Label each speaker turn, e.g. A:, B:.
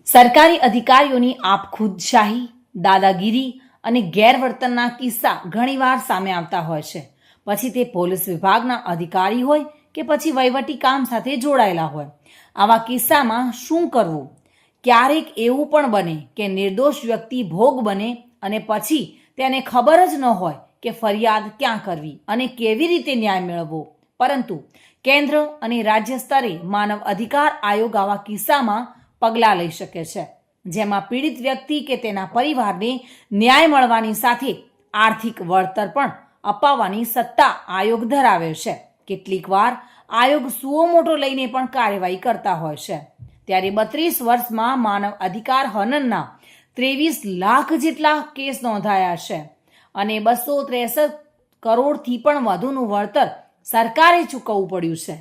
A: સરકારી અધિકારીઓની આપખુદશાહી, દાદાગીરી અને ગેરવર્તનના કિસ્સા ઘણીવાર સામે આવતા હોય છે. પછી તે પોલીસ વિભાગના અધિકારી હોય કે પછી વહીવટી કામ સાથે જોડાયેલા હોય. આવા કિસ્સામાં શું કરવું? ક્યારેક એવું પણ બને કે નિર્દોષ વ્યક્તિ ભોગ બને અને પછી તેને ખબર જ ન હોય કે ફરિયાદ ક્યાં કરવી અને કેવી રીતે ન્યાય મેળવવો. પરંતુ કેન્દ્ર અને રાજ્ય સ્તરે માનવ અધિકાર આયોગ આવા કિસ્સામાં પગલાં લઈ શકે છે, જેમાં પીડિત વ્યક્તિ કે તેના પરિવારને ન્યાય મળવાની સાથે આર્થિક વળતર પણ અપાવવાની સત્તા આયોગ ધરાવે છે. કેટલીક વાર આયોગ સુઓ મોટો લઈને પણ કાર્યવાહી કરતા હોય છે. ત્યારે 32 વર્ષમાં માનવ અધિકાર હનનના 23 લાખ જેટલા કેસ નોંધાયા છે અને 263 કરોડથી પણ વધુનું વળતર સરકારે ચૂકવવું પડ્યું છે.